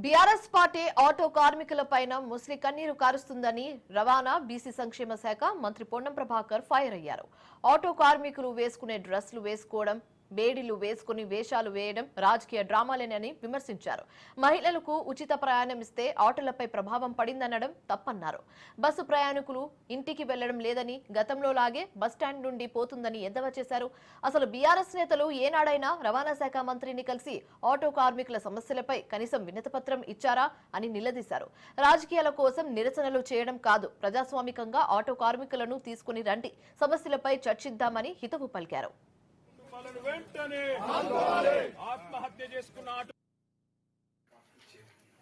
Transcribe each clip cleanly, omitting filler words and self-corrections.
BRS party auto కార్మికులపైన ముస్లి కన్నీరు కారుస్తుందని రవాణా BC సంక్షేమ శాఖ మంత్రి పొన్నం ప్రభాకర్ ఫైర్ అయ్యారు. ఆటో కార్మికులు వేసుకునే డ్రెస్సులు వేసుకోవడం, బేడీలు వేసుకుని వేషాలు వేయడం రాజకీయ డ్రామాలేనని విమర్శించారు. మహిళలకు ఉచిత ప్రయాణం ఇస్తే ఆటోలపై ప్రభావం పడిందనడం తప్పన్నారు. బస్సు ప్రయాణికులు ఇంటికి వెళ్లడం లేదని, గతంలో లాగే బస్టాండ్ నుండి పోతుందని ఎద్దేవా చేశారు. అసలు బీఆర్ఎస్ నేతలు ఏనాడైనా రవాణా శాఖ మంత్రిని కలిసి ఆటో కార్మికుల సమస్యలపై కనీసం వినతిపత్రం ఇచ్చారా అని నిలదీశారు. రాజకీయాల కోసం నిరసనలు చేయడం కాదు, ప్రజాస్వామికంగా ఆటో కార్మికులను తీసుకుని రండి, సమస్యలపై చర్చిద్దామని హితవు పలికారు.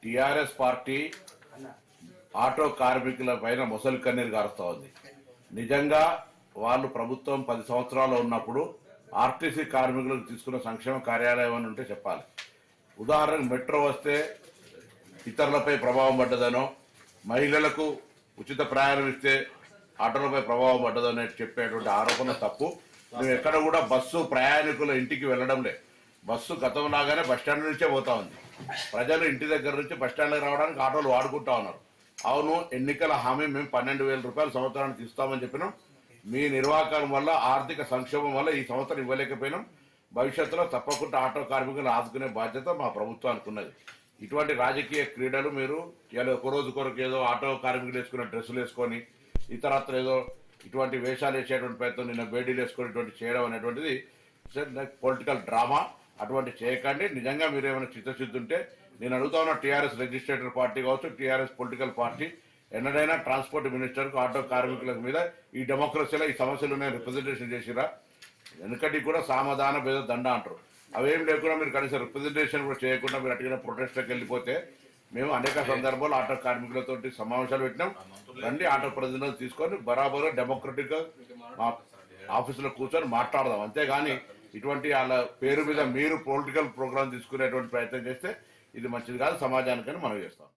టిఆర్ఎస్ పార్టీ ఆటో కార్మికుల పైన ముసలి కన్నీరు గారుస్తా ఉంది. నిజంగా వాళ్ళు ప్రభుత్వం 10 సంవత్సరాలు ఉన్నప్పుడు ఆర్టీసీ కార్మికులకు తీసుకున్న సంక్షేమ కార్యాలయం అని ఉంటే చెప్పాలి. ఉదాహరణకు మెట్రో వస్తే ఇతరులపై ప్రభావం పడ్డదనో, మహిళలకు ఉచిత ప్రయాణం ఇస్తే ఆటోలపై ప్రభావం పడ్డదనే చెప్పేటువంటి ఆరోపణ తప్పు. మేము ఎక్కడ కూడా బస్సు ప్రయాణికుల ఇంటికి వెళ్లడం లేదు. బస్సు గతం లాగానే బస్టాండ్ నుంచే పోతా ఉంది. ప్రజలు ఇంటి దగ్గర నుంచి బస్టాండ్కి రావడానికి ఆటోలు వాడుకుంటా ఉన్నారు. అవును, ఎన్నికల హామీ మేము 12,000 రూపాయలు సంవత్సరానికి ఇస్తామని చెప్పినాం. మీ నిర్వాహకం వల్ల, ఆర్థిక సంక్షోభం వల్ల ఈ సంవత్సరం ఇవ్వలేకపోయినాం. భవిష్యత్తులో తప్పకుండా ఆటో కార్మికులను ఆదుకునే బాధ్యత మా ప్రభుత్వానికి ఉన్నది. ఇటువంటి రాజకీయ క్రీడలు మీరు ఒక రోజు కొరకు ఏదో ఆటో కార్మికులు వేసుకునే డ్రెస్సులు వేసుకొని ఇతరత్ర ఏదో ఇటువంటి వేషాలు వేసేటువంటి ప్రయత్నం, నిన్న బేడీలు వేసుకునేటువంటి చేయడం అనేటువంటిది పొలిటికల్ డ్రామా. అటువంటి చేయకండి. నిజంగా మీరు ఏమైనా చిత్తశుద్ధి ఉంటే నేను అడుగుతా ఉన్న టీఆర్ఎస్ రిజిస్ట్రేటర్ పార్టీ కావచ్చు, టీఆర్ఎస్ పొలిటికల్ పార్టీ ఎన్నడైనా ట్రాన్స్పోర్ట్ మినిస్టర్కు ఆటో కార్మికుల మీద ఈ డెమోక్రసీలో ఈ సమస్యలు రిప్రజెంటేషన్ చేసిరా? ఎందుకంటే కూడా సామధాన భేద దండ అంటారు. అవేం లేకుండా మీరు కనీసం రిప్రజెంటేషన్ కూడా చేయకుండా మీరు అటుగా ప్రొటెస్ట్కి వెళ్ళిపోతే మేము అనేక సందర్భాలు ఆటో కార్మికులతో సమావేశాలు పెట్టినాం. రండి, ఆటో ప్రతినిధులు తీసుకొని బరాబరు డెమోక్రటిక్ గా మా ఆఫీసులో కూర్చొని మాట్లాడదాం. అంతేగాని ఇటువంటి వాళ్ళ పేరు మీద మీరు పొలిటికల్ ప్రోగ్రామ్ తీసుకునేటువంటి ప్రయత్నం చేస్తే ఇది మంచిది కాదు, సమాజానికని మనం చేస్తాం.